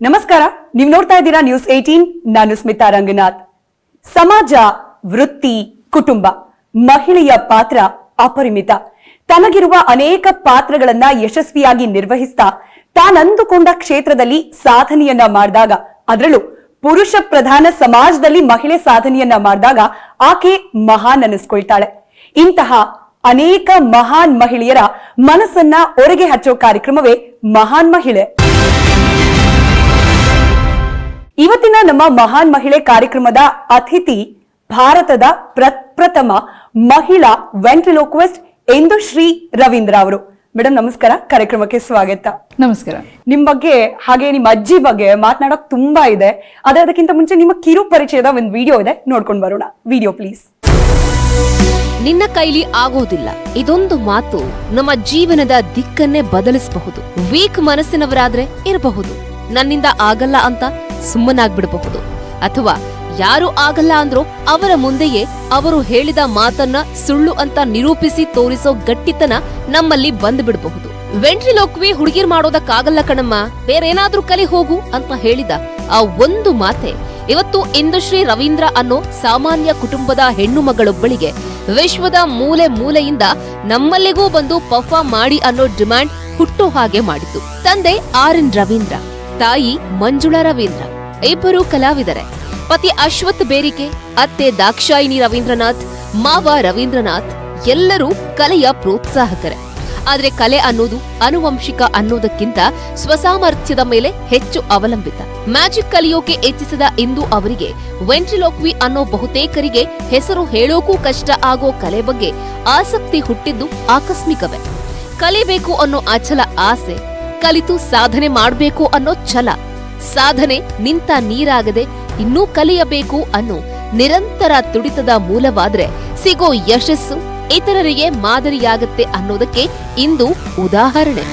ನಮಸ್ಕಾರ, ನೀವು ನೋಡ್ತಾ ಇದ್ದೀರಾ ನ್ಯೂಸ್ 18. ನಾನು ಸ್ಮಿತಾ ರಂಗನಾಥ್. ಸಮಾಜ, ವೃತ್ತಿ, ಕುಟುಂಬ, ಮಹಿಳೆಯ ಪಾತ್ರ ಅಪರಿಮಿತ. ತನಗಿರುವ ಅನೇಕ ಪಾತ್ರಗಳನ್ನ ಯಶಸ್ವಿಯಾಗಿ ನಿರ್ವಹಿಸ್ತಾ ತಾನಂದುಕೊಂಡ ಕ್ಷೇತ್ರದಲ್ಲಿ ಸಾಧನೆಯನ್ನ ಮಾಡಿದಾಗ, ಅದರಲ್ಲೂ ಪುರುಷ ಪ್ರಧಾನ ಸಮಾಜದಲ್ಲಿ ಮಹಿಳೆ ಸಾಧನೆಯನ್ನ ಮಾಡಿದಾಗ ಆಕೆ ಮಹಾನ್ ಅನ್ನಿಸ್ಕೊಳ್ತಾಳೆ. ಇಂತಹ ಅನೇಕ ಮಹಾನ್ ಮಹಿಳೆಯರ ಮನಸ್ಸನ್ನ ಒರೆಗೆ ಹಚ್ಚೋ ಕಾರ್ಯಕ್ರಮವೇ ಮಹಾನ್ ಮಹಿಳೆ. ಇವತ್ತಿನ ನಮ್ಮ ಮಹಾನ್ ಮಹಿಳೆ ಕಾರ್ಯಕ್ರಮದ ಅತಿಥಿ ಭಾರತದ ಪ್ರಪ್ರಥಮ ಮಹಿಳಾ ವೆಂಟ್ರಿಲೋಕ್ವಿಸ್ಟ್ ಇಂದುಶ್ರೀ ರವೀಂದ್ರ ಅವರು. ಮೇಡಮ್ ನಮಸ್ಕಾರ, ಕಾರ್ಯಕ್ರಮಕ್ಕೆ ಸ್ವಾಗತ. ನಮಸ್ಕಾರ. ನಿಮ್ ಬಗ್ಗೆ ಹಾಗೆ ನಿಮ್ಮ ಅಜ್ಜಿ ಬಗ್ಗೆ ಮಾತನಾಡೋಕ್ ತುಂಬಾ ಇದೆ. ಆದ್ರೆ ಅದಕ್ಕಿಂತ ಮುಂಚೆ ನಿಮ್ಮ ಕಿರು ಪರಿಚಯದ ಒಂದು ವಿಡಿಯೋ ಇದೆ, ನೋಡ್ಕೊಂಡು ಬರೋಣ. Video please. ನಿನ್ನ ಕೈಲಿ ಆಗೋದಿಲ್ಲ, ಇದೊಂದು ಮಾತು ನಮ್ಮ ಜೀವನದ ದಿಕ್ಕನ್ನೇ ಬದಲಿಸಬಹುದು. ವೀಕ್ ಮನಸ್ಸಿನವರಾದ್ರೆ ಇರಬಹುದು, ನನ್ನಿಂದ ಆಗಲ್ಲ ಅಂತ ಸುಮ್ಮನಾಗ್ಬಿಡಬಹುದು. ಅಥವಾ ಯಾರು ಆಗಲ್ಲ ಅಂದ್ರೋ ಅವರ ಮುಂದೆಯೇ ಅವರು ಹೇಳಿದ ಮಾತನ್ನ ಸುಳ್ಳು ಅಂತ ನಿರೂಪಿಸಿ ತೋರಿಸೋ ಗಟ್ಟಿತನ ನಮ್ಮಲ್ಲಿ ಬಂದ್ಬಿಡಬಹುದು. ವೆಂಟ್ರಿಲೋಕ್ವಿ ಹುಡುಗಿರ್ ಮಾಡೋದಕ್ಕಾಗಲ್ಲ ಕಣಮ್ಮ, ಬೇರೇನಾದ್ರೂ ಕಲಿ ಹೋಗು ಅಂತ ಹೇಳಿದ ಆ ಒಂದು ಮಾತೆ ಇವತ್ತು ಇಂದುಶ್ರೀ ರವೀಂದ್ರ ಅನ್ನೋ ಸಾಮಾನ್ಯ ಕುಟುಂಬದ ಹೆಣ್ಣು ಮಗಳೊಬ್ಬಳಿಗೆ ವಿಶ್ವದ ಮೂಲೆ ಮೂಲೆಯಿಂದ ನಮ್ಮಲ್ಲಿಗೂ ಬಂದು ಪರ್ಫಾರ್ಮ್ ಮಾಡಿ ಅನ್ನೋ ಡಿಮ್ಯಾಂಡ್ ಹುಟ್ಟೋ ಹಾಗೆ ಮಾಡಿತು. ತಂದೆ RN ರವೀಂದ್ರ, ತಾಯಿ ಮಂಜುಳಾ ರವೀಂದ್ರ, ಇಬ್ಬರು ಕಲಾವಿದರೆ. ಪತಿ ಅಶ್ವಥ್ ಬೇರಿಕೆ, ಅತ್ತೆ ದಾಕ್ಷಾಯಿನಿ ರವೀಂದ್ರನಾಥ್, ಮಾವ ರವೀಂದ್ರನಾಥ್ ಎಲ್ಲರೂ ಕಲೆಯ ಪ್ರೋತ್ಸಾಹಕರೇ. ಆದ್ರೆ ಕಲೆ ಅನ್ನೋದು ಆನುವಂಶಿಕ ಅನ್ನೋದಕ್ಕಿಂತ ಸ್ವಸಾಮರ್ಥ್ಯದ ಮೇಲೆ ಹೆಚ್ಚು ಅವಲಂಬಿತ. ಮ್ಯಾಜಿಕ್ ಕಲಿಯೋಕೆ ಇಚ್ಛಿಸಿದ ಇಂದು ಅವರಿಗೆ ವೆಂಟ್ರಿಲೋಕ್ವಿ ಅನ್ನೋ ಬಹುತೇಕರಿಗೆ ಹೆಸರು ಹೇಳೋಕೂ ಕಷ್ಟ ಆಗೋ ಕಲೆ ಬಗ್ಗೆ ಆಸಕ್ತಿ ಹುಟ್ಟಿದ್ದು ಆಕಸ್ಮಿಕವೇ. ಕಲಿಬೇಕು ಅನ್ನೋ ಅಚಲ ಆಸೆ, ಕಲಿತು ಸಾಧನೆ ಮಾಡ್ಬೇಕು ಅನ್ನೋ ಛಲ, ಸಾಧನೆ ನಿಂತ ನೀರಾಗದೆ ಇನ್ನೂ ಕಲಿಯಬೇಕು ಅನ್ನೋ ನಿರಂತರ ತುಡಿತದ ಮೂಲವಾದ್ರೆ ಸಿಗೋ ಯಶಸ್ಸು ಇತರರಿಗೆ ಮಾದರಿಯಾಗತ್ತೆ ಅನ್ನೋದಕ್ಕೆ ಇಂದು ಉದಾಹರಣೆ.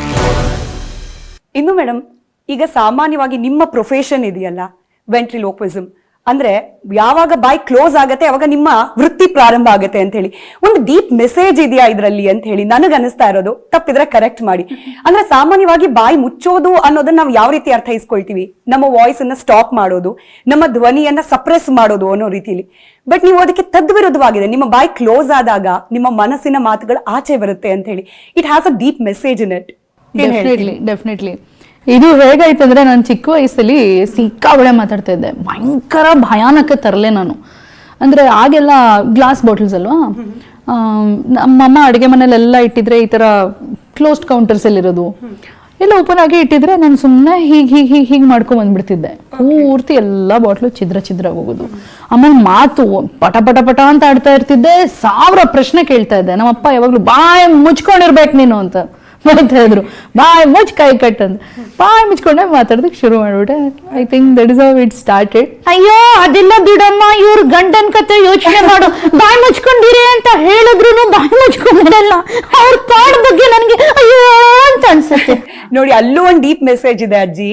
ಇನ್ನು ಮೇಡಮ್, ಈಗ ಸಾಮಾನ್ಯವಾಗಿ ನಿಮ್ಮ ಪ್ರೊಫೆಷನ್ ಇದೆಯಲ್ಲ ವೆಂಟ್ರಿಲೋಕ್ವಿಸಮ್, ಅಂದ್ರೆ ಯಾವಾಗ ಬಾಯ್ ಕ್ಲೋಸ್ ಆಗತ್ತೆ ಅವಾಗ ನಿಮ್ಮ ವೃತ್ತಿ ಪ್ರಾರಂಭ ಆಗತ್ತೆ ಅಂತ ಹೇಳಿ ಒಂದು ಡೀಪ್ ಮೆಸೇಜ್ ಇದೆಯಾ ಇದ್ರಲ್ಲಿ ಅಂತ ಹೇಳಿ ನನಗೆ ಅನಿಸ್ತಾ ಇರೋದು. ತಪ್ಪಿದ್ರೆ ಕರೆಕ್ಟ್ ಮಾಡಿ. ಅಂದ್ರೆ ಸಾಮಾನ್ಯವಾಗಿ ಬಾಯಿ ಮುಚ್ಚೋದು ಅನ್ನೋದನ್ನ ನಾವು ಯಾವ ರೀತಿ ಅರ್ಥೈಸ್ಕೊಳ್ತೀವಿ? ನಮ್ಮ ವಾಯ್ಸ್ ಅನ್ನ ಸ್ಟಾಪ್ ಮಾಡೋದು, ನಮ್ಮ ಧ್ವನಿಯನ್ನ ಸಪ್ರೆಸ್ ಮಾಡೋದು ಅನ್ನೋ ರೀತಿಲಿ. ಬಟ್ ನೀವು ಅದಕ್ಕೆ ತದ್ವಿರುದ್ಧವಾಗಿದೆ. ನಿಮ್ಮ ಬಾಯಿ ಕ್ಲೋಸ್ ಆದಾಗ ನಿಮ್ಮ ಮನಸ್ಸಿನ ಮಾತುಗಳು ಆಚೆ ಬರುತ್ತೆ ಅಂತ ಹೇಳಿ. It has a deep message in it. Definitely ಇದು ಹೇಗಾಯ್ತಂದ್ರೆ, ನಾನು ಚಿಕ್ಕ ವಯಸ್ಸಲ್ಲಿ ಸಿಕ್ಕಾಬಳೆ ಮಾತಾಡ್ತಾ ಇದ್ದೆ. ಭಯಂಕರ ಭಯಾನಕ ತರಲೆ ನಾನು. ಅಂದ್ರೆ ಆಗೆಲ್ಲ ಗ್ಲಾಸ್ ಬಾಟಲ್ಸ್ ಅಲ್ವಾ, ನಮ್ಮಮ್ಮ ಅಡುಗೆ ಮನೇಲೆಲ್ಲ ಇಟ್ಟಿದ್ರೆ ಈ ತರ ಕ್ಲೋಸ್ಡ್ ಕೌಂಟರ್ಸ್ ಎಲ್ಲಿರೋದು ಎಲ್ಲ ಓಪನ್ ಆಗಿ ಇಟ್ಟಿದ್ರೆ ನಾನು ಸುಮ್ಮನೆ ಹೀಗೆ ಮಾಡ್ಕೊಂಡ್ ಬಂದ್ಬಿಡ್ತಿದ್ದೆ. ಪೂರ್ತಿ ಎಲ್ಲ ಬಾಟ್ಲು ಛಿದ್ರ ಹೋಗೋದು. ಆಮೇಲೆ ಮಾತು ಪಟ ಪಟ ಪಟ ಅಂತ ಆಡ್ತಾ ಇರ್ತಿದ್ದೆ. 1000 ಪ್ರಶ್ನೆ ಕೇಳ್ತಾ ಇದ್ದೆ. ನಮ್ಮಪ್ಪ ಯಾವಾಗ್ಲೂ ಬಾಯ್ ಮುಚ್ಕೊಂಡಿರ್ಬೇಕು ನೀನು ಅಂತ ಮಾಡ್ತಾ ಇದ್ರು. ಬಾಯ್ ಮುಚ್ ಕೈ ಕಟ್ ಅಂತ ಬಾಯ್ ಮುಚ್ಕೊಂಡೆ ಮಾತಾಡೋದಕ್ಕೆ ಶುರು ಮಾಡ್ಬಿಟ್ಟೆ. I think that is how it started. ಅಯ್ಯೋ ಅದೆಲ್ಲ ಬಿಡಮ್ಮ, ಇವ್ರ ಗಂಡನ್ ಕತೆ ಯೋಚನೆ ಮಾಡು, ಬಾಯ್ ಮುಚ್ಕೊಂಡಿರಿ ಅಂತ ಹೇಳಿದ್ರು ಬಾಯ್ ಮುಚ್ಕೊಂಡಿರಲ್ಲ. ಅವ್ರ ಪಾಡ್ ಬಗ್ಗೆ ನನ್ಗೆ ಅಯ್ಯೋ ಅಂತ ಅನ್ಸುತ್ತೆ. ನೋಡಿ, ಅಲ್ಲೂ ಒಂದು ಡೀಪ್ ಮೆಸೇಜ್ ಇದೆ ಅಜ್ಜಿ.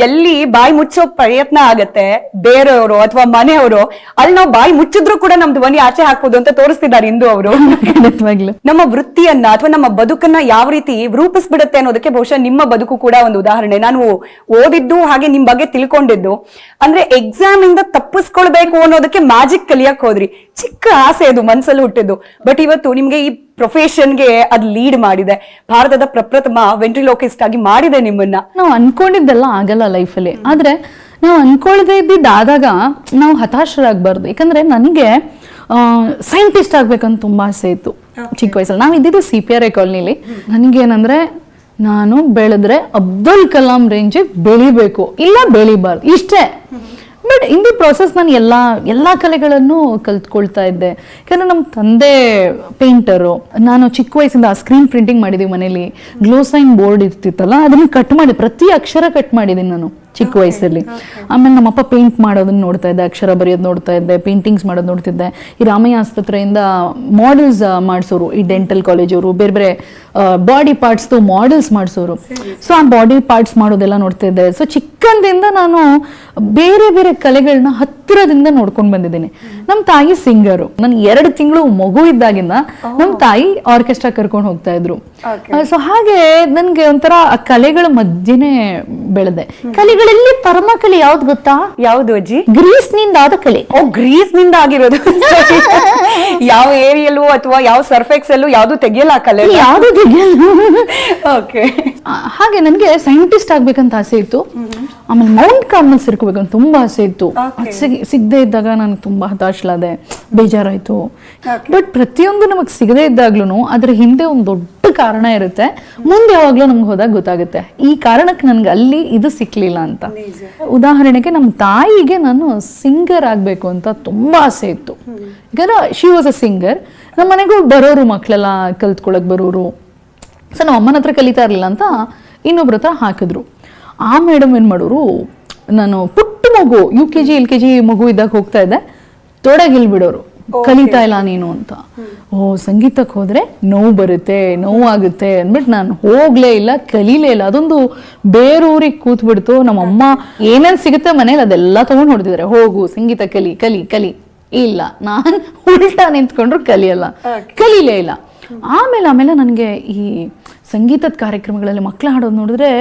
ಎಲ್ಲಿ ಬಾಯಿ ಮುಚ್ಚೋ ಪ್ರಯತ್ನ ಆಗತ್ತೆ ಬೇರೆಯವರು ಅಥವಾ ಮನೆಯವರು, ಅಲ್ಲಿ ನಾವು ಬಾಯಿ ಮುಚ್ಚಿದ್ರು ಕೂಡ ನಮ್ ಧ್ವನಿ ಆಚೆ ಹಾಕ್ಬೋದು ಅಂತ ತೋರಿಸ್ತಿದ್ದಾರೆ ಇಂದು ಅವರು. ನಮ್ಮ ವೃತ್ತಿಯನ್ನ ಅಥವಾ ನಮ್ಮ ಬದುಕನ್ನ ಯಾವ ರೀತಿ ರೂಪಿಸ್ಬಿಡುತ್ತೆ ಅನ್ನೋದಕ್ಕೆ ಬಹುಶಃ ನಿಮ್ಮ ಬದುಕು ಕೂಡ ಒಂದು ಉದಾಹರಣೆ. ನಾನು ಓದಿದ್ದು ಹಾಗೆ ನಿಮ್ ಬಗ್ಗೆ ತಿಳ್ಕೊಂಡಿದ್ದು ಅಂದ್ರೆ ಎಕ್ಸಾಮ್ ಇಂದ ತಪ್ಪಿಸ್ಕೊಳ್ಬೇಕು ಅನ್ನೋದಕ್ಕೆ ಮ್ಯಾಜಿಕ್ ಕಲಿಯಕ್ ಹೋದ್ರಿ. ಚಿಕ್ಕ ಆಸೆ ಅದು ಮನ್ಸಲ್ಲಿ ಹುಟ್ಟಿದ್ದು. ಬಟ್ ಇವತ್ತು ನಿಮ್ಗೆ ಈ ಪ್ರೊಫೆಷನ್ಗೆ ಅದ್ ಲೀಡ್ ಮಾಡಿದೆ. ಭಾರತದ ಪ್ರಪ್ರಥಮ ವೆಂಟ್ರಿಲೋಕಿಸ್ಟ್ ಆಗಿ ಮಾಡಿದೆ ನಿಮ್ಮನ್ನ. ನಾವು ಅನ್ಕೊಂಡಿದ್ದೆಲ್ಲ ಆಗಲ್ಲ ಲೈಫಲ್ಲಿ. ಆದ್ರೆ ನಾವು ಅನ್ಕೊಳ್ಳದೆ ಇದ್ದಿದ್ದಾದಾಗ ನಾವು ಹತಾಶರಾಗಬಾರ್ದು. ಯಾಕಂದ್ರೆ ನನಗೆ ಸೈಂಟಿಸ್ಟ್ ಆಗ್ಬೇಕಂತ ತುಂಬಾ ಆಸೆ ಇತ್ತು ಚಿಕ್ಕ ವಯಸ್ಸಲ್ಲಿ. ನಾವು ಇದ್ದಿದ್ದು CPRI ಕಾಲೋನಿಲಿ. ನನಗೇನಂದ್ರೆ, ನಾನು ಬೆಳೆದ್ರೆ ಅಬ್ದುಲ್ ಕಲಾಂ ರೇಂಜಿಗೆ ಬೆಳಿಬೇಕು, ಇಲ್ಲ ಬೆಳಿಬಾರ್ದು, ಇಷ್ಟೇ. ಬಟ್ ಇನ್ ದಿ ಪ್ರಾಸೆಸ್ ನಾನು ಎಲ್ಲಾ ಕಲೆಗಳನ್ನು ಕಲ್ತ್ಕೊಳ್ತಾ ಇದ್ದೆ. ಯಾಕಂದ್ರೆ ನಮ್ಮ ತಂದೆ ಪೇಂಟರು. ನಾನು ಚಿಕ್ಕ ವಯಸ್ಸಿಂದ ಸ್ಕ್ರೀನ್ ಪ್ರಿಂಟಿಂಗ್ ಮಾಡಿದೀವಿ ಮನೇಲಿ. ಗ್ಲೋಸೈನ್ ಬೋರ್ಡ್ ಇರ್ತಿತ್ತಲ್ಲ, ಅದನ್ನ ಕಟ್ ಮಾಡಿ ಪ್ರತಿ ಅಕ್ಷರ ಕಟ್ ಮಾಡಿದೀನಿ ನಾನು ಚಿಕ್ಕ ವಯಸ್ಸಲ್ಲಿ. ಆಮೇಲೆ ನಮ್ಮಪ್ಪ ಪೇಂಟ್ ಮಾಡೋದನ್ನ ನೋಡ್ತಾ ಇದ್ದೆ, ಅಕ್ಷರ ಬರೆಯೋದು ನೋಡ್ತಾ ಇದ್ದೆ, ಪೇಂಟಿಂಗ್ಸ್ ಮಾಡೋದು ನೋಡ್ತಿದ್ದೆ. ಈ ರಾಮಯ್ಯ ಆಸ್ಪತ್ರೆಯಿಂದ ಮಾಡೆಲ್ಸ್ ಮಾಡಿಸೋರು, ಈ ಡೆಂಟಲ್ ಕಾಲೇಜ್ ಅವರು ಬೇರೆ ಬೇರೆ ಬಾಡಿ ಪಾರ್ಟ್ಸ್ ಮಾಡೆಲ್ಸ್ ಮಾಡಿಸೋರು. ಸೊ ಆ ಬಾಡಿ ಪಾರ್ಟ್ಸ್ ಮಾಡೋದೆಲ್ಲ ನೋಡ್ತಾ ಇದ್ದೆ. ಸೊ ಚಿಕ್ಕಂದಿಂದ ನಾನು ಬೇರೆ ಬೇರೆ ಕಲೆಗಳನ್ನ ಹತ್ತಿರದಿಂದ ನೋಡ್ಕೊಂಡು ಬಂದಿದ್ದೀನಿ. ನಮ್ಮ ತಾಯಿ ಸಿಂಗರು. ನನ್ 2 ತಿಂಗಳು ಮಗು ಇದ್ದಾಗಿಂದ ನಮ್ಮ ತಾಯಿ ಆರ್ಕೆಸ್ಟ್ರಾ ಕರ್ಕೊಂಡು ಹೋಗ್ತಾ ಇದ್ರು. ಸೊ ಹಾಗೆ ನನ್ಗೆ ಒಂಥರ ಆ ಕಲೆಗಳ ಮಧ್ಯೆನೆ ಬೆಳೆದೆ. ಕಲೆಗಳಲ್ಲಿ ಪರಮ ಕಲೆ ಯಾವ್ದು ಗೊತ್ತಾ? ಯಾವ್ದು ಅಜ್ಜಿ? ಗ್ರೀಸ್ ನಿಂದ ಆದ ಕಲೆ. ಗ್ರೀಸ್ ನಿಂದ ಆಗಿರೋದು. ಯಾವ ಏರಿಯಲ್ಲೂ ಅಥವಾ ಯಾವ ಸರ್ಫೆಕ್ಸ್ ಅಲ್ಲೂ ಯಾವ್ದು ತೆಗಿಯಲ್ಲ ಆ ಕಲೆ. ಯಾವ್ದು ಓಕೆ. ಹಾಗೆ ನನ್ಗೆ ಸೈಂಟಿಸ್ಟ್ ಆಗ್ಬೇಕಂತ ಆಸೆ ಇತ್ತು. ಆಮೇಲೆ ಮೌಂಟ್ ಕಾರ್ಮಲ್ ಸೇರ್ಕೋಬೇಕಂತ ತುಂಬಾ ಆಸೆ ಇತ್ತು. ಸಿಗದೆ ಇದ್ದಾಗ ನನಗೆ ತುಂಬಾ ಹತಾಶಲಾದೆ, ಬೇಜಾರಾಯ್ತು. ಬಟ್ ಪ್ರತಿಯೊಂದು ನಮಗ್ ಸಿಗದೆ ಇದ್ದಾಗ್ಲೂ ಅದ್ರ ಹಿಂದೆ ಒಂದು ದೊಡ್ಡ ಕಾರಣ ಇರುತ್ತೆ. ಮುಂದೆ ಯಾವಾಗ್ಲೂ ನಮ್ಗೆ ಹೋದಾಗ ಗೊತ್ತಾಗುತ್ತೆ ಈ ಕಾರಣಕ್ಕೆ ನನ್ಗೆ ಅಲ್ಲಿ ಇದು ಸಿಕ್ಲಿಲ್ಲ ಅಂತ. ಉದಾಹರಣೆಗೆ ನಮ್ಮ ತಾಯಿಗೆ ನಾನು ಸಿಂಗರ್ ಆಗ್ಬೇಕು ಅಂತ ತುಂಬಾ ಆಸೆ ಇತ್ತು. ಯಾಕಂದ್ರೆ ಶಿ ವಾಸ್ ಅ ಸಿಂಗರ್. ನಮ್ಮ ಮನೆಗೂ ಬರೋರು ಮಕ್ಳೆಲ್ಲ ಕಲ್ತ್ಕೊಳಕ್ ಬರೋರು. ಸೊ ನಮ್ಮ ಅಮ್ಮನ ಹತ್ರ ಕಲಿತಾ ಇರ್ಲಿಲ್ಲ ಅಂತ ಇನ್ನೊಬ್ರ ಹತ್ರ ಹಾಕಿದ್ರು. ಆ ಮೇಡಮ್ ಏನ್ ಮಾಡೋರು, ನಾನು ಪುಟ್ಟ ಮಗು UKG LKG ಮಗು ಇದ್ದಾಗ ಹೋಗ್ತಾ ಇದ್ದೆ, ತೊಡಗಿಲ್ಬಿಡೋರು, ಕಲಿತಾ ಇಲ್ಲ ನೀನು ಅಂತ. ಸಂಗೀತಕ್ಕೆ ಹೋದ್ರೆ ನೋವು ಬರುತ್ತೆ, ನೋವಾಗುತ್ತೆ ಅಂದ್ಬಿಟ್ಟು ನಾನು ಹೋಗ್ಲೇ ಇಲ್ಲ, ಕಲೀಲೇ ಇಲ್ಲ. ಅದೊಂದು ಬೇರೂರಿಗೆ ಕೂತ್ಬಿಡ್ತು. ನಮ್ಮಮ್ಮ ಏನೇನ್ ಸಿಗುತ್ತೆ ಮನೇಲಿ ಅದೆಲ್ಲ ತಗೊಂಡು ಹೊಡ್ತಿದ್ದಾರೆ, ಹೋಗು ಸಂಗೀತ ಕಲಿ ಕಲಿ ಕಲಿ. ಇಲ್ಲ, ನಾನ್ ಉಲ್ಟಾ ನಿಂತ್ಕೊಂಡ್ರು ಕಲೀಲೇ ಇಲ್ಲ. ಆಮೇಲೆ ನನಗೆ ಈ ಸಂಗೀತದ ಕಾರ್ಯಕ್ರಮಗಳಲ್ಲಿ ಮಕ್ಳು ಹಾಡೋದು ನೋಡಿದ್ರೆ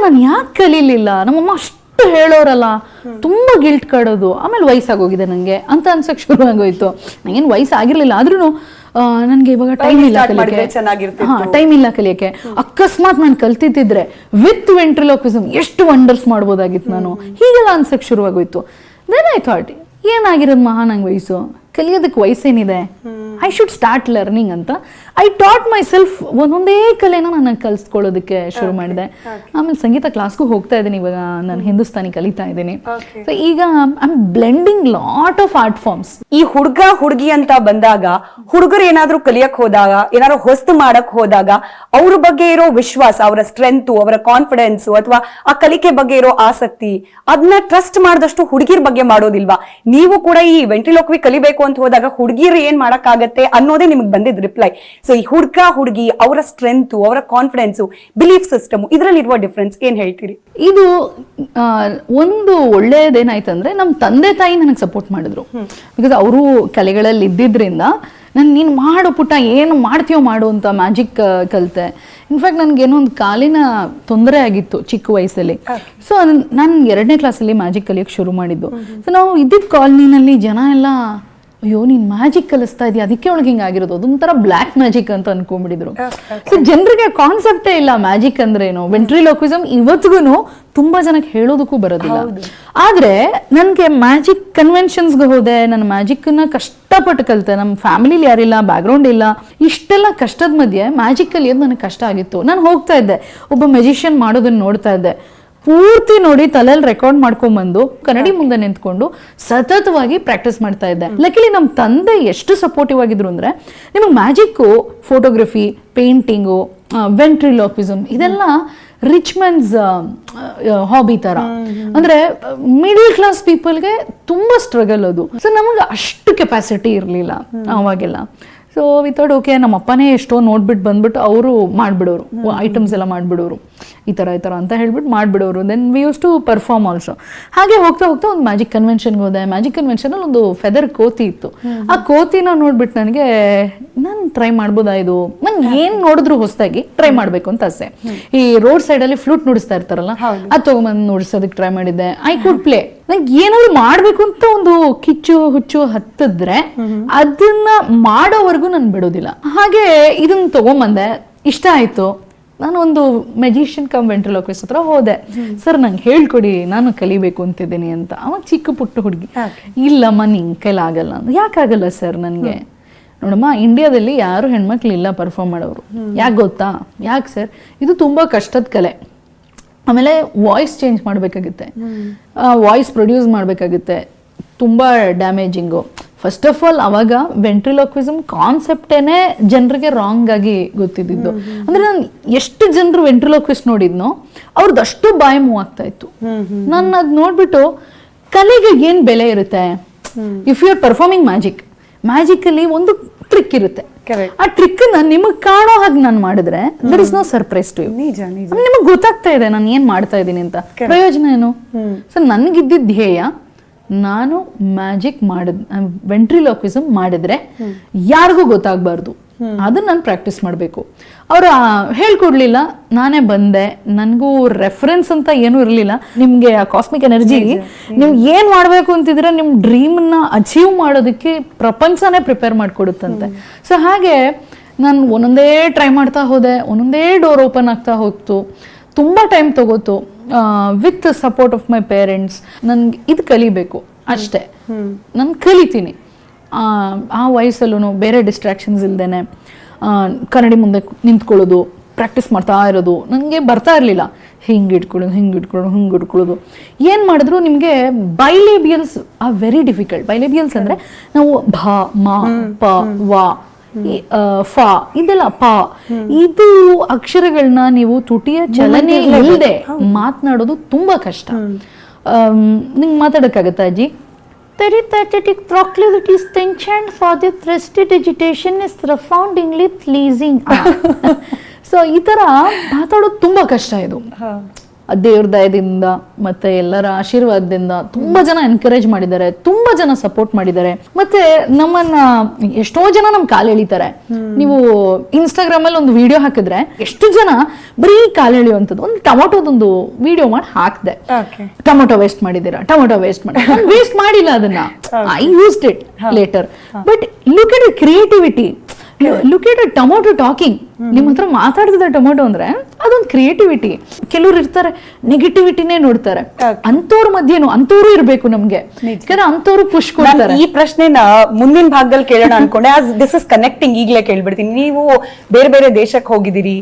ನಾನು ಯಾಕೆ ಕಲೀಲಿಲ್ಲ, ನಮ್ಮಮ್ಮ ಅಷ್ಟು ಹೇಳೋರಲ್ಲ, ತುಂಬಾ ಗಿಲ್ಟ್ ಕಾಡೋದು. ಆಮೇಲೆ ವಯಸ್ಸಾಗೋಗಿದೆ ನಂಗೆ ಅಂತ ಅನ್ಸಕ್ ಶುರು ಆಗೋಯ್ತು. ನಂಗೇನು ವಯಸ್ಸಾಗಿರ್ಲಿಲ್ಲ, ಆದ್ರೂ ನನ್ಗೆ ಇವಾಗ ಟೈಮ್ ಇಲ್ಲ ಕಲಿಯಕ್ಕೆ. ಅಕಸ್ಮಾತ್ ನಾನು ಕಲ್ತಿದ್ದಿದ್ರೆ ವಿತ್ ವೆಂಟ್ರಿಲೋಕ್ವಿಸಮ್ ಎಷ್ಟು ವಂಡರ್ಸ್ ಮಾಡ್ಬೋದಾಗಿತ್ತು ನಾನು. ಹೀಗೆಲ್ಲ ಅನ್ಸಕ್ ಶುರುವಾಗೋಯ್ತು. ದೆನ್ ಐ ಥಾಟ್, ಏನಾಗಿರೋದು ಮಹಾ ನಂಗೆ ವಯಸ್ಸು, ಕಲಿಯೋದಕ್ಕೆ ವಯಸ್ಸೇನಿದೆ, ಐ ಶುಡ್ ಸ್ಟಾರ್ಟ್ ಲರ್ನಿಂಗ್ ಅಂತ ಐ ಟಾಟ್ ಮೈ ಸೆಲ್ಫ್. ಒಂದೊಂದೇ ಕಲೆನ ನಾನು ಕಲಿಸ್ಕೊಳ್ಳೋದಕ್ಕೆ ಶುರು ಮಾಡಿದೆ. ಆಮೇಲೆ ಸಂಗೀತ ಕ್ಲಾಸ್ಗೂ ಹೋಗ್ತಾ ಇದ್ದೀನಿ. ಇವಾಗ ನಾನು ಹಿಂದೂಸ್ತಾನಿ ಕಲಿತಾ ಇದ್ದೀನಿ. ಸೊ ಈಗ I am blending lot of art forms. ಈ ಹುಡುಗ ಹುಡುಗಿ ಅಂತ ಬಂದಾಗ, ಹುಡುಗರು ಏನಾದ್ರೂ ಕಲಿಯಕ್ ಹೋದಾಗ, ಏನಾದ್ರು ಹೊಸ್ತು ಮಾಡಕ್ ಹೋದಾಗ ಅವ್ರ ಬಗ್ಗೆ ಇರೋ ವಿಶ್ವಾಸ, ಅವರ ಸ್ಟ್ರೆಂತ್, ಅವರ ಕಾನ್ಫಿಡೆನ್ಸ್ ಅಥವಾ ಆ ಕಲಿಕೆ ಬಗ್ಗೆ ಇರೋ ಆಸಕ್ತಿ, ಅದನ್ನ ಟ್ರಸ್ಟ್ ಮಾಡಿದಷ್ಟು ಹುಡುಗಿರ್ ಬಗ್ಗೆ ಮಾಡೋದಿಲ್ವಾ? ನೀವು ಕೂಡ ಈ ವೆಂಟ್ರಿಲೋಕ್ವಿ ಕಲಿಬೇಕು ಅಂತ ಹೋದಾಗ ಹುಡುಗಿರು ಏನ್ ಮಾಡಕ್ಕಾಗತ್ತೆ ಅನ್ನೋದೇ ನಿಮ್ಗೆ ಬಂದಿದ್ ರಿಪ್ಲೈ. ಸೊ ಈ ಹುಡುಗ ಹುಡುಗಿ ಅವರ ಸ್ಟ್ರೆಂತ್, ಅವರ ಕಾನ್ಫಿಡೆನ್ಸ್, ಬಿಲೀಫ್ ಸಿಸ್ಟಮ್, ಇದ್ರಲ್ಲಿ ಇರುವ ಡಿಫ್ರೆನ್ಸ್ ಏನ್ ಹೇಳ್ತೀರಿ? ಇದು ಒಂದು ಒಳ್ಳೇದೇನಾಯ್ತಂದ್ರೆ ನಮ್ಮ ತಂದೆ ತಾಯಿ ನನಗೆ ಸಪೋರ್ಟ್ ಮಾಡಿದ್ರು. ಬಿಕಾಸ್ ಅವರು ಕಲೆಗಳಲ್ಲಿ ಇದ್ದಿದ್ರಿಂದ ನೀನು ಮಾಡು ಪುಟ್ಟ, ಏನು ಮಾಡ್ತೀಯೋ ಮಾಡು ಅಂತ ಮ್ಯಾಜಿಕ್ ಕಲಿತೆ. ಇನ್ಫ್ಯಾಕ್ಟ್ ನನಗೇನೋ ಒಂದು ಕಾಲಿನ ತೊಂದರೆ ಆಗಿತ್ತು ಚಿಕ್ಕ ವಯಸ್ಸಲ್ಲಿ. ಸೊ ನಾನು 2ನೇ ಕ್ಲಾಸಲ್ಲಿ ಮ್ಯಾಜಿಕ್ ಕಲಿಯೋಕೆ ಶುರು ಮಾಡಿದ್ದು. ಸೊ ನಾವು ಇದ್ದಿದ್ದ ಕಾಲನಿನಲ್ಲಿ ಜನ ಎಲ್ಲ, ಅಯ್ಯೋ ನೀನ್ ಮ್ಯಾಜಿಕ್ ಕಲಿಸ್ತಾ ಇದೀಯ, ಅದಕ್ಕೆ ಒಳಗೆ ಹಿಂಗಾಗಿರೋದು, ಅದೊಂಥರ ಬ್ಲ್ಯಾಕ್ ಮ್ಯಾಜಿಕ್ ಅಂತ ಅನ್ಕೊಂಡ್ಬಿಟ್ಟಿದ್ರು. ಸೊ ಜನರಿಗೆ ಕಾನ್ಸೆಪ್ಟೇ ಇಲ್ಲ ಮ್ಯಾಜಿಕ್ ಅಂದ್ರೆ ಏನು. ವೆಂಟ್ರಿಲೋಕ್ವಿಸಮ್ ಇವತ್ತಿಗೂ ತುಂಬಾ ಜನಕ್ಕೆ ಹೇಳೋದಕ್ಕೂ ಬರೋದಿಲ್ಲ. ಆದ್ರೆ ನನ್ಗೆ ಮ್ಯಾಜಿಕ್ ಕನ್ವೆನ್ಷನ್ಸ್ಗೆ ಹೋದೆ, ನನ್ನ ಮ್ಯಾಜಿಕ್ ನ ಕಷ್ಟಪಟ್ಟು ಕಲಿತೆ. ನಮ್ಮ ಫ್ಯಾಮಿಲಿಲಿ ಯಾರಿಲ್ಲ, ಬ್ಯಾಕ್ ಗ್ರೌಂಡ್ ಇಲ್ಲ. ಇಷ್ಟೆಲ್ಲ ಕಷ್ಟದ ಮಧ್ಯೆ ಮ್ಯಾಜಿಕ್ ಕಲಿಯೋದು ನನಗೆ ಕಷ್ಟ ಆಗಿತ್ತು. ನಾನು ಹೋಗ್ತಾ ಇದ್ದೆ, ಒಬ್ಬ ಮ್ಯಾಜಿಷಿಯನ್ ಮಾಡೋದನ್ನ ನೋಡ್ತಾ ಇದ್ದೆ, ಪೂರ್ತಿ ನೋಡಿ ತಲೆಯಲ್ಲಿ ರೆಕಾರ್ಡ್ ಮಾಡ್ಕೊಂಡ್ಬಂದು ಕನ್ನಡಿ ಮುಂದೆ ನಿಂತ್ಕೊಂಡು ಸತತವಾಗಿ ಪ್ರಾಕ್ಟೀಸ್ ಮಾಡ್ತಾ ಇದ್ದೆ. ಲಕಿಲಿ ನಮ್ಮ ತಂದೆ ಎಷ್ಟು ಸಪೋರ್ಟಿವ್ ಆಗಿದ್ರು ಅಂದ್ರೆ, ನಿಮಗೆ ಮ್ಯಾಜಿಕ್ಕು, ಫೋಟೋಗ್ರಫಿ, ಪೇಂಟಿಂಗು, ವೆಂಟ್ರಿಲೋಕ್ವಿಸಮ್ ಇದೆಲ್ಲ ರಿಚ್ ಮೆನ್ಸ್ ಹಾಬಿ ತರ. ಅಂದ್ರೆ ಮಿಡಲ್ ಕ್ಲಾಸ್ ಪೀಪಲ್ಗೆ ತುಂಬಾ ಸ್ಟ್ರಗಲ್ ಅದು. ಸೊ ನಮಗೆ ಅಷ್ಟು ಕೆಪಾಸಿಟಿ ಇರಲಿಲ್ಲ ಅವಾಗೆಲ್ಲ. ಸೊ ವಿತೌಟ್ ಓಕೆ, ನಮ್ಮ ಅಪ್ಪನೇ ಎಷ್ಟೋ ನೋಡ್ಬಿಟ್ಟು ಬಂದ್ಬಿಟ್ಟು ಅವರು ಮಾಡ್ಬಿಡೋರು, ಐಟಮ್ಸ್ ಎಲ್ಲ ಮಾಡ್ಬಿಡೋರು, ಈ ಥರ ಅಂತ ಹೇಳ್ಬಿಟ್ಟು ಮಾಡಿಬಿಡೋರು. Then we used to perform also. ಹಾಗೆ ಹೋಗ್ತಾ ಒಂದು ಮ್ಯಾಜಿಕ್ ಕನ್ವೆನ್ಷನ್ಗೆ ಹೋದೆ. ಮ್ಯಾಜಿಕ್ ಕನ್ವೆನ್ಷನಲ್ಲಿ ಒಂದು ಫೆದರ್ ಕೋತಿ ಇತ್ತು. ಆ ಕೋತಿನ ನೋಡ್ಬಿಟ್ಟು ನನಗೆ ನಾನು ಟ್ರೈ ಮಾಡ್ಬೋದಾ ಇದು, ನಂಗೆ ಏನು ನೋಡಿದ್ರು ಹೊಸದಾಗಿ ಟ್ರೈ ಮಾಡಬೇಕು ಅಂತ ಆಸೆ. ಈ ರೋಡ್ ಸೈಡಲ್ಲಿ ಫ್ಲೂಟ್ ನುಡಿಸ್ತಾ ಇರ್ತಾರಲ್ಲ, ಅದು ತೊಗೊಂಬಂದು ನುಡಿಸೋದಕ್ಕೆ ಟ್ರೈ ಮಾಡಿದ್ದೆ. I could play. ನಂಗೆ ಏನಾದ್ರು ಮಾಡ್ಬೇಕು ಅಂತ ಒಂದು ಕಿಚ್ಚು ಹುಚ್ಚು ಹತ್ತಿದ್ರೆ ಅದನ್ನ ಮಾಡೋವರೆಗೂ ನಾನು ಬಿಡೋದಿಲ್ಲ. ಹಾಗೆ ಇದನ್ನ ತಗೊಂಬಂದೆ, ಇಷ್ಟ ಆಯ್ತು. ನಾನು ಒಂದು ಮೆಜಿಷಿಯನ್ ಕಮ್ ವೆಂಟ್ರಿಲೋಕ್ವಿಸ್ಟ್ ಹತ್ರ ಹೋದೆ. ಸರ್ ನಂಗೆ ಹೇಳ್ಕೊಡಿ, ನಾನು ಕಲಿಬೇಕು ಅಂತಿದ್ದೀನಿ ಅಂತ. ಅವಾಗ ಚಿಕ್ಕ ಪುಟ್ಟ ಹುಡುಗಿ, ಇಲ್ಲಮ್ಮ ನಿಂಗೆ ಕೈಲಾಗಲ್ಲ. ಯಾಕಾಗಲ್ಲ ಸರ್? ನನಗೆ ನೋಡಮ್ಮ, ಇಂಡಿಯಾದಲ್ಲಿ ಯಾರು ಹೆಣ್ಮಕ್ಳು ಇಲ್ಲ ಪರ್ಫಾರ್ಮ್ ಮಾಡೋರು. ಯಾಕೆ ಗೊತ್ತಾ? ಯಾಕೆ ಸರ್? ಇದು ತುಂಬಾ ಕಷ್ಟದ ಕಲೆ. ಆಮೇಲೆ ವಾಯ್ಸ್ ಚೇಂಜ್ ಮಾಡಬೇಕಾಗುತ್ತೆ, ವಾಯ್ಸ್ ಪ್ರೊಡ್ಯೂಸ್ ಮಾಡಬೇಕಾಗುತ್ತೆ, ತುಂಬ ಡ್ಯಾಮೇಜಿಂಗು. ಫಸ್ಟ್ ಆಫ್ ಆಲ್ ಅವಾಗ ವೆಂಟ್ರಿಲೋಕ್ವಿಸಮ್ ಕಾನ್ಸೆಪ್ಟೇನೆ ಜನರಿಗೆ ರಾಂಗ್ ಆಗಿ ಗೊತ್ತಿದ್ದು. ಅಂದ್ರೆ ನಾನು ಎಷ್ಟು ಜನರು ವೆಂಟ್ರಿಲೋಕ್ವಿಸ್ಟ್ ನೋಡಿದ್ನೋ ಅವ್ರದ್ದು ಅಷ್ಟು ಬಾಯಿ ಮೂವ್ ಆಗ್ತಾ ಇತ್ತು. ನಾನು ಅದ್ ನೋಡ್ಬಿಟ್ಟು ಕಲೆಗೆ ಏನ್ ಬೆಲೆ ಇರುತ್ತೆ? If you are performing magic ಅಲ್ಲಿ ಒಂದು ಟ್ರಿಕ್ ಇರುತ್ತೆ. Correct. ಆ ಟ್ರಿಕ್ ನಿಮಗ್ ಕಾಣೋ ಹಾಗೆ ನಾನು ಮಾಡಿದ್ರೆ there is no surprise to you. ನಿಜ ನಿಜ. ನಿಮಗ್ ಗೊತ್ತಾಗ್ತಾ ಇದೆ ನಾನು ಏನ್ ಮಾಡ್ತಾ ಇದ್ದೀನಿ ಅಂತ. ಪ್ರಯೋಜನ ಏನು? ಸೊ ನನ್ಗಿದ್ದ ಧ್ಯೇಯ, ನಾನು ಮ್ಯಾಜಿಕ್ ವೆಂಟ್ರಿಲೋಕ್ವಿಸಮ್ ಮಾಡಿದ್ರೆ ಯಾರಿಗೂ ಗೊತ್ತಾಗ್ಬಾರ್ದು, ಅದನ್ನ ನಾನು ಪ್ರಾಕ್ಟೀಸ್ ಮಾಡಬೇಕು. ಅವ್ರು ಹೇಳ್ಕೊಡ್ಲಿಲ್ಲ, ನಾನೇ ಬಂದೆ, ನನಗೂ ರೆಫರೆನ್ಸ್ ಅಂತ ಏನೂ ಇರಲಿಲ್ಲ. ನಿಮ್ಗೆ ಆ ಕಾಸ್ಮಿಕ್ ಎನರ್ಜಿ ನೀವು ಏನ್ ಮಾಡ್ಬೇಕು ಅಂತಿದ್ರೆ ನಿಮ್ ಡ್ರೀಮ್ ನ ಅಚೀವ್ ಮಾಡೋದಕ್ಕೆ ಪ್ರಪಂಚನೇ ಪ್ರಿಪೇರ್ ಮಾಡ್ಕೊಡುತ್ತಂತೆ. ಸೊ ಹಾಗೆ ನಾನು ಒಂದೊಂದೇ ಟ್ರೈ ಮಾಡ್ತಾ ಹೋದೆ, ಒಂದೊಂದೇ ಡೋರ್ ಓಪನ್ ಆಗ್ತಾ ಹೋಗ್ತು, ತುಂಬಾ ಟೈಮ್ ತಗೋತು. With support of my parents ನನ್ಗೆ ಇದು ಕಲಿಬೇಕು ಅಷ್ಟೇ, ನಾನು ಕಲಿತೀನಿ. ಆ ವಯಸ್ಸಲ್ಲೂ ಬೇರೆ ಡಿಸ್ಟ್ರಾಕ್ಷನ್ಸ್ ಇಲ್ದೇನೆ ಕನ್ನಡಿ ಮುಂದೆ ನಿಂತ್ಕೊಳ್ಳೋದು, ಪ್ರಾಕ್ಟೀಸ್ ಮಾಡ್ತಾ ಇರೋದು ನನಗೆ ಬರ್ತಾ ಇರಲಿಲ್ಲ. ಹಿಂಗೆ ಇಟ್ಕೊಳ್ಳೋದು ಏನು ಮಾಡಿದ್ರು ನಿಮಗೆ ಬೈಲೇಬಿಯಲ್ಸ್ ಆರ್ ವೆರಿ ಡಿಫಿಕಲ್ಟ್. ಬೈಲೇಬಿಯಲ್ಸ್ ಅಂದರೆ ನಾವು ಭ, ಮ, ಪ, ವ, ಫ ಇದೆಲ್ಲ ಪ, ಇದು ಅಕ್ಷರಗಳನ್ನ ನೀವು ತುಟಿಯ ಚಲನೆ ಇಲ್ಲದೆ ಮಾತನಾಡೋದು ತುಂಬಾ ಕಷ್ಟ. ನಿಂಗೆ ಮಾತಾಡೋಕ್ಕಾಗತ್ತಾ ಅಜ್ಜಿ? Peripatetic proclivities tension for the prestidigitation is profoundly pleasing. So ಈ ತರ ಮಾತಾಡೋದು ತುಂಬಾ ಕಷ್ಟ. ಇದು ದೇವ್ರ ದಯದಿಂದ ಮತ್ತೆ ಎಲ್ಲರ ಆಶೀರ್ವಾದದಿಂದ ತುಂಬಾ ಜನ ಎನ್ಕರೇಜ್ ಮಾಡಿದ್ದಾರೆ, ತುಂಬಾ ಜನ ಸಪೋರ್ಟ್ ಮಾಡಿದ್ದಾರೆ. ಮತ್ತೆ ನಮ್ಮನ್ನ ಎಷ್ಟೋ ಜನ ನಮ್ ಕಾಲು ಎಳಿತಾರೆ. ನೀವು ಇನ್ಸ್ಟಾಗ್ರಾಮ್ ಅಲ್ಲಿ ಒಂದು ವಿಡಿಯೋ ಹಾಕಿದ್ರೆ ಎಷ್ಟು ಜನ ಬರೀ ಕಾಲು ಎಳೆಯುವಂಥದ್ದು, ಒಂದು ಟೊಮೊಟೊದೊಂದು ವಿಡಿಯೋ ಮಾಡಿ ಹಾಕ್ದೆ. ಟೊಮೊಟೊ ವೇಸ್ಟ್ ಮಾಡಿದ್ದೀರಾ, ಟೊಮೊಟೊ ವೇಸ್ಟ್ ಮಾಡಿಲ್ಲ, ಅದನ್ನ I used it later. But look at creativity, look at tomato talking. ನಿಮ್ಮ ಹತ್ರ ಮಾತಾಡ್ತಿದ್ದ ಟೊಮೊಟೊ ಅಂದ್ರೆ ಅದೊಂದು ಕ್ರಿಯೇಟಿವಿಟಿ. ಕೆಲವ್ರು ಇರ್ತಾರೆ ನೆಗೆಟಿವಿಟಿನೇ ನೋಡ್ತಾರೆ, ಅಂತವ್ರ ಮಧ್ಯೆನು ಅಂತವ್ರು ಇರ್ಬೇಕು ನಮ್ಗೆ, ಯಾಕಂದ್ರೆ ಅಂತವ್ರು ಪುಷ್ ಕೊಡ್ತಾರೆ. ಈ ಪ್ರಶ್ನೆನ ಮುಂದಿನ ಭಾಗದಲ್ಲಿ ಕೇಳೋಣ ಅನ್ಕೊಂಡೆ. ಆಸ್ ದಿಸ್ ಇಸ್ ಕನೆಕ್ಟಿಂಗ್, ಈಗಲೇ ಕೇಳ್ಬಿಡ್ತೀನಿ. ನೀವು ಬೇರೆ ಬೇರೆ ದೇಶಕ್ಕೆ ಹೋಗಿದ್ದೀರಿ,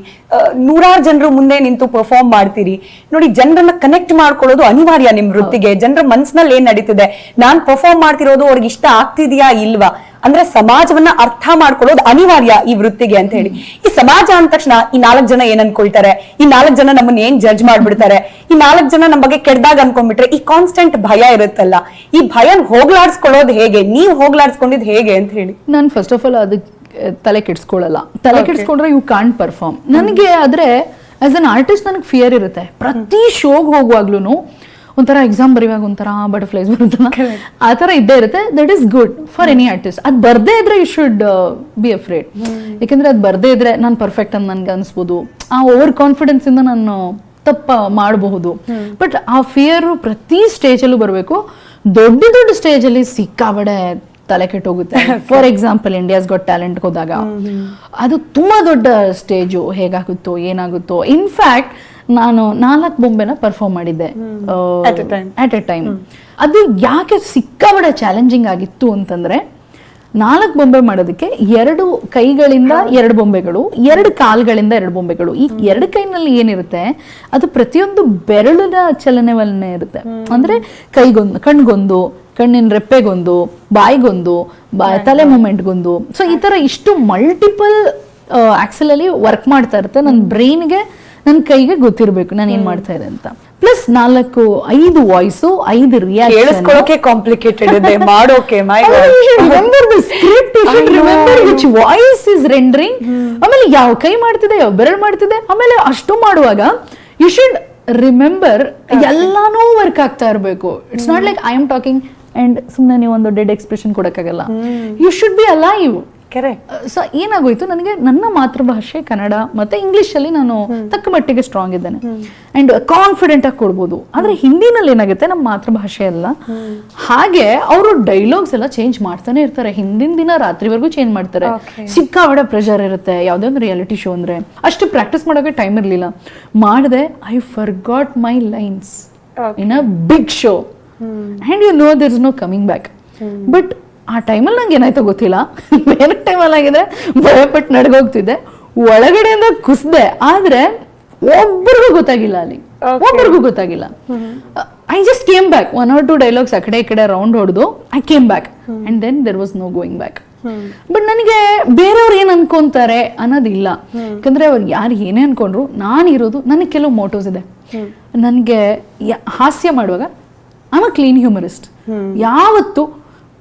ನೂರಾರು ಜನರು ಮುಂದೆ ನಿಂತು ಪರ್ಫಾರ್ಮ್ ಮಾಡ್ತೀರಿ. ನೋಡಿ, ಜನರನ್ನ ಕನೆಕ್ಟ್ ಮಾಡ್ಕೊಳ್ಳೋದು ಅನಿವಾರ್ಯ ನಿಮ್ ವೃತ್ತಿಗೆ. ಜನರ ಮನ್ಸಿನಲ್ಲಿ ಏನ್ ನಡೀತಿದೆ, ನಾನ್ ಪರ್ಫಾರ್ಮ್ ಮಾಡ್ತಿರೋದು ಅವ್ರಿಗೆ ಇಷ್ಟ ಆಗ್ತಿದ್ಯಾ ಇಲ್ವಾ, ಅಂದ್ರೆ ಸಮಾಜವನ್ನ ಅರ್ಥ ಮಾಡ್ಕೊಳ್ಳೋದು ಅನಿವಾರ್ಯ ಈ ವೃತ್ತಿಗೆ ಅಂತ ಹೇಳಿ. ಈ ಸಮಾಜ ಅಂದ ತಕ್ಷಣ ಈ 4 ಜನ ಏನ್ ಅನ್ಕೊಳ್ತಾರೆ, ಈ 4 ಜನ ನಮ್ಮನ್ನ ಏನ್ ಜಡ್ಜ್ ಮಾಡ್ಬಿಡ್ತಾರೆ, ಈ 4 ಜನ ನಮ್ಮ ಬಗ್ಗೆ ಕೆಟ್ಟದಾಗ ಅನ್ಕೊಂಡ್ಬಿಟ್ರೆ, ಈ ಕಾನ್ಸ್ಟೆಂಟ್ ಭಯ ಇರುತ್ತಲ್ಲ, ಈ ಭಯನ್ ಹೋಗ್ಲಾಡ್ಸ್ಕೊಳ್ಳೋದು ಹೇಗೆ, ನೀವ್ ಹೋಗ್ಲಾಡ್ಸ್ಕೊಂಡಿದ್ ಹೇಗೆ ಅಂತ ಹೇಳಿ. ನಾನು ಫಸ್ಟ್ ಆಫ್ ಆಲ್ ಅದಕ್ಕೆ ತಲೆ ಕೆಡ್ಸ್ಕೊಳ್ಳಲ್ಲ. ತಲೆ ಕೆಡ್ಸ್ಕೊಂಡ್ರೆ ಯು ಕಾಂಟ್ ಪರ್ಫಾರ್ಮ್. ನನಗೆ ಆದ್ರೆ ಆಸ್ ಅನ್ ಆರ್ಟಿಸ್ಟ್ ನನಗೆ ಫಿಯರ್ ಇರುತ್ತೆ. ಪ್ರತಿ ಶೋಗ್ ಹೋಗುವಾಗ್ಲೂ ಒಂಥರ ಎಕ್ಸಾಮ್ ಬರೆಯುವಾಗ ಒಂಥರ ಬಟರ್ಫ್ಲೈಸ್ ಬರುತ್ತಲ್ಲ, ಆ ಥರ ಇದ್ದೇ ಇರುತ್ತೆ. That is good for any artist. ಅದು ಬರ್ದೇ ಇದ್ರೆ ಯು ಶುಡ್ ಬಿ ಅಫ್ರೇಡ್. ಯಾಕೆಂದ್ರೆ ಅದು ಬರ್ದೇ ಇದ್ರೆ ನಾನು ಪರ್ಫೆಕ್ಟ್ ಅಂತ ನನ್ಗೆ ಅನ್ಸ್ಬೋದು, ಆ ಓವರ್ ಕಾನ್ಫಿಡೆನ್ಸ್ ಇಂದ ನಾನು ತಪ್ಪ ಮಾಡಬಹುದು. ಬಟ್ ಆ ಫಿಯರ್ ಪ್ರತಿ ಸ್ಟೇಜಲ್ಲೂ ಬರಬೇಕು. ದೊಡ್ಡ ದೊಡ್ಡ ಸ್ಟೇಜಲ್ಲಿ ಸಿಕ್ಕಾಬಡೆ ತಲೆ ಕೆಟ್ಟೋಗುತ್ತೆ. For example India's got talent ಹೋದಾಗ ಅದು ತುಂಬಾ ದೊಡ್ಡ ಸ್ಟೇಜು, ಹೇಗಾಗುತ್ತೋ ಏನಾಗುತ್ತೋ. ಇನ್ಫ್ಯಾಕ್ಟ್ ನಾನು 4 ಬೊಂಬೆನ ಪರ್ಫಾರ್ಮ್ ಮಾಡಿದ್ದೆ ಅಟ್ ಎ ಟೈಮ್. ಅದು ಯಾಕೆ ಸಿಕ್ಕಾಬಡೆ ಚಾಲೆಂಜಿಂಗ್ ಆಗಿತ್ತು ಅಂತಂದ್ರೆ, 4 ಬೊಂಬೆ ಮಾಡೋದಕ್ಕೆ 2 ಕೈಗಳಿಂದ 2 ಬೊಂಬೆಗಳು, 2 ಕಾಲ್ಗಳಿಂದ 2 ಬೊಂಬೆಗಳು. ಈ 2 ಕೈನಲ್ಲಿ ಏನಿರುತ್ತೆ ಅದು ಪ್ರತಿಯೊಂದು ಬೆರಳಿನ ಚಲನೆವನ್ನೇ ಇರುತ್ತೆ. ಅಂದ್ರೆ ಕೈಗೊಂದು, ಕಣ್ಗೊಂದು, ಕಣ್ಣಿನ ರೆಪ್ಪೆಗೊಂದು, ಬಾಯಿಗೊಂದು, ತಲೆ ಮೂಮೆಂಟ್ಗೊಂದು. ಸೊ ಈ ತರ ಇಷ್ಟು ಮಲ್ಟಿಪಲ್ ಆಕ್ಸಲ್ ಅಲ್ಲಿ ವರ್ಕ್ ಮಾಡ್ತಾ ಇರುತ್ತೆ. ನನ್ನ ಬ್ರೈನ್ಗೆ, ನನ್ನ ಕೈಗೆ ಗೊತ್ತಿರಬೇಕು ನಾನು ಏನ್ ಮಾಡ್ತಾ ಇದೆ ಅಂತ. Plus 5 voice, 5 reaction. ಕೇಳಿಸ್ಕೊಳ್ಳೋಕೆ ಕಾಂಪ್ಲಿಕೇಟೆಡ್ ಇದೆ, ಮಾಡೋಕೆ ವಾಯ್ಸ್ ಇಸ್ ರೆಂಡರಿಂಗ್. ಆಮೇಲೆ ಯಾವ ಕೈ ಮಾಡ್ತಿದೆ, ಯಾವ ಬೆರಳು ಮಾಡ್ತಿದೆ, ಆಮೇಲೆ ಅಷ್ಟು ಮಾಡುವಾಗ ಯು ಶುಡ್ ರಿಮೆಂಬರ್ ಎಲ್ಲಾನು ವರ್ಕ್ ಆಗ್ತಾ ಇರಬೇಕು. It's not like I am talking and ಸುಮ್ಮನೆ ನೀವು ಒಂದು ಡೆಡ್ ಎಕ್ಸ್ಪ್ರೆಷನ್ ಕೊಡಕ್ಕಾಗಲ್ಲ. You should be alive. So ಏನಾಗೋಯ್ತು, ನನಗೆ ನನ್ನ ಮಾತೃಭಾಷೆ ಕನ್ನಡ ಮತ್ತೆ ಇಂಗ್ಲಿಷ್ ಅಲ್ಲಿ ನಾನು ತಕ್ಕ ಮಟ್ಟಿಗೆ ಸ್ಟ್ರಾಂಗ್ ಇದ್ದೇನೆ ಅಂಡ್ ಕಾನ್ಫಿಡೆಂಟ್ ಆಗಿ ಕೊಡ್ಬೋದು. ಆದ್ರೆ ಹಿಂದಿನಲ್ಲಿ ಏನಾಗುತ್ತೆ, ನಮ್ಮ ಮಾತೃಭಾಷೆ ಅಲ್ಲ. ಹಾಗೆ ಅವರು ಡೈಲಾಗ್ಸ್ ಎಲ್ಲ ಚೇಂಜ್ ಮಾಡ್ತಾನೆ ಇರ್ತಾರೆ. ಹಿಂದಿನ ದಿನ ರಾತ್ರಿವರೆಗೂ ಚೇಂಜ್ ಮಾಡ್ತಾರೆ. ಸಿಕ್ಕಾಬಡೆ ಪ್ರೆಷರ್ ಇರುತ್ತೆ. ಯಾವುದೇ ಒಂದು ರಿಯಾಲಿಟಿ ಶೋ ಅಂದ್ರೆ ಅಷ್ಟು ಪ್ರಾಕ್ಟೀಸ್ ಮಾಡೋಕೆ ಟೈಮ್ ಇರಲಿಲ್ಲ. ಮಾಡಿದೆ, I forgot my lines in a big show and you know there is no coming back. But ಆ ಟೈಮಲ್ಲಿ ನಂಗೆ ಏನಾಯ್ತೋ ಗೊತ್ತಿಲ್ಲ, ಬೇರೆ ಟೈಮಲ್ಲಿ ಆಗಿದೆ, ಭಯಪಟ್ಟು ನಡ್ಗೋಗ್ತಿದ್ದೆ, ಒಳಗಡೆಯಿಂದ ಕುಸ್ದೆ. ಆದ್ರೆ ಒಬ್ಬರಿಗೂ ಗೊತ್ತಾಗಿಲ್ಲ, ಅಲ್ಲಿ ಒಬ್ಬರಿಗೂ ಗೊತ್ತಾಗಿಲ್ಲ. I just came back. 1 or 2 dialogues ಆ ಕಡೆ ಈ ಕಡೆ ರೌಂಡ್ ಹೊಡೆದು I came back and then there was no going back. But ನನಗೆ ಬೇರೆಯವ್ರು ಏನ್ ಅನ್ಕೊಂತಾರೆ ಅನ್ನೋದಿಲ್ಲ. ಯಾಕಂದ್ರೆ ಅವ್ರು ಯಾರು ಏನೇ ಅನ್ಕೊಂಡ್ರು, ನಾನಿರೋದು, ನನಗೆ ಕೆಲವು ಮೋಟೋಸ್ ಇದೆ. ನನಗೆ ಹಾಸ್ಯ ಮಾಡುವಾಗ ಐ ಆಮ್ ಅ ಕ್ಲೀನ್ ಹ್ಯೂಮರಿಸ್ಟ್. ಯಾವತ್ತು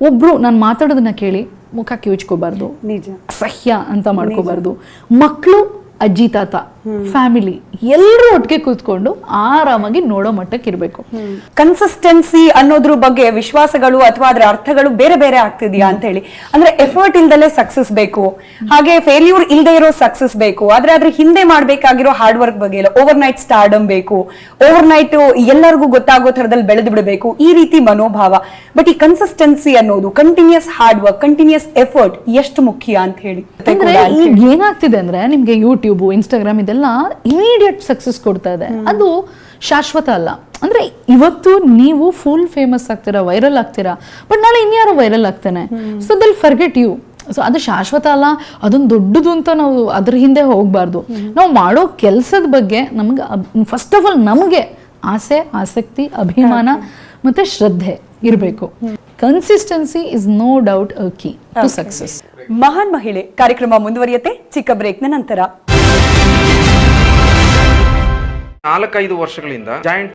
ಒಬ್ರು ನಾನು ಮಾತಾಡೋದನ್ನ ಕೇಳಿ ಮುಖ ಕಿವುಚ್ಕೋಬಾರ್ದು, ನಿಜ. ಅಸಹ್ಯ ಅಂತ ಮಾಡ್ಕೋಬಾರ್ದು. ಮಕ್ಕಳು, ಅಜ್ಜಿ ತಾತ, ಫ್ಯಾಮಿಲಿ ಎಲ್ಲರೂ ಒಟ್ಟಿಗೆ ಕೂತ್ಕೊಂಡು ಆರಾಮಾಗಿ ನೋಡೋ ಮಟ್ಟಕ್ಕೆ ಇರ್ಬೇಕು. ಕನ್ಸಿಸ್ಟೆನ್ಸಿ ಅನ್ನೋದ್ರ ಬಗ್ಗೆ ವಿಶ್ವಾಸಗಳು ಅಥವಾ ಅದರ ಅರ್ಥಗಳು ಬೇರೆ ಬೇರೆ ಆಗ್ತಿದ್ಯಾ ಅಂತ ಹೇಳಿ. ಅಂದ್ರೆ ಎಫರ್ಟ್ ಇಲ್ದಲೆ ಸಕ್ಸಸ್ ಬೇಕು, ಹಾಗೆ ಫೇಲ್ಯೂರ್ ಇಲ್ದೇ ಇರೋ ಸಕ್ಸಸ್ ಬೇಕು. ಆದ್ರೆ ಅದ್ರ ಹಿಂದೆ ಮಾಡ್ಬೇಕಾಗಿರೋ ಹಾರ್ಡ್ ವರ್ಕ್ ಬಗ್ಗೆ ಇಲ್ಲ. ಓವರ್ ನೈಟ್ ಸ್ಟಾರ್ಡಮ್ ಬೇಕು, ಓವರ್ ನೈಟ್ ಎಲ್ಲರಿಗೂ ಗೊತ್ತಾಗೋ ತರದಲ್ಲಿ ಬೆಳೆದು ಬಿಡಬೇಕು, ಈ ರೀತಿ ಮನೋಭಾವ. ಬಟ್ ಈ ಕನ್ಸಿಸ್ಟೆನ್ಸಿ ಅನ್ನೋದು, continuous hard work, continuous effort ಎಷ್ಟು ಮುಖ್ಯ ಅಂತ ಹೇಳಿ. ಅಂದ್ರೆ ಈಗ ಏನಾಗ್ತಿದೆ ಅಂದ್ರೆ ನಿಮ್ಗೆ ಯೂಟ್ಯೂಬ್, ಇನ್ಸ್ಟಾಗ್ರಾಮ್ ಇದೆಲ್ಲ ಇಮಿಡಿಯೇಟ್ ಸಕ್ಸಸ್ ಕೊಡ್ತಾ ಇದೆ. ಅದು ಶಾಶ್ವತ ಅಲ್ಲ. ಅಂದ್ರೆ ಇವತ್ತು ನೀವು ಫುಲ್ ಫೇಮಸ್ ಆಗ್ತೀರಾ, ವೈರಲ್ ಆಗ್ತೀರಾ, ಬಟ್ ನಾಳೆ ಇನ್ಯಾರು ವೈರಲ್ ಆಗ್ತಾನೆ. So they'll forget you. So ಅದು ಶಾಶ್ವತ ಅಲ್ಲ, ಅದೊಂದು ದೊಡ್ಡದು ಅಂತ ನಾವು ಅದ್ರ ಹಿಂದೆ ಹೋಗ್ಬಾರ್ದು. ನಾವು ಮಾಡೋ ಕೆಲಸದ ಬಗ್ಗೆ ನಮ್ಗೆ ಫಸ್ಟ್ ಆಫ್ ಆಲ್ ನಮಗೆ ಆಸೆ, ಆಸಕ್ತಿ, ಅಭಿಮಾನ ಮತ್ತೆ ಶ್ರದ್ಧೆ ಇರಬೇಕು. Consistency is no doubt a key to success. ಮಹಾನ್ ಮಹಿಳೆ ಕಾರ್ಯಕ್ರಮ ಮುಂದುವರಿಯುತ್ತೆ ಚಿಕ್ಕ ಬ್ರೇಕ್ನ ನಂತರ. 4-5 ವರ್ಷಗಳಿಂದ ಜಾಯಿಂಟ್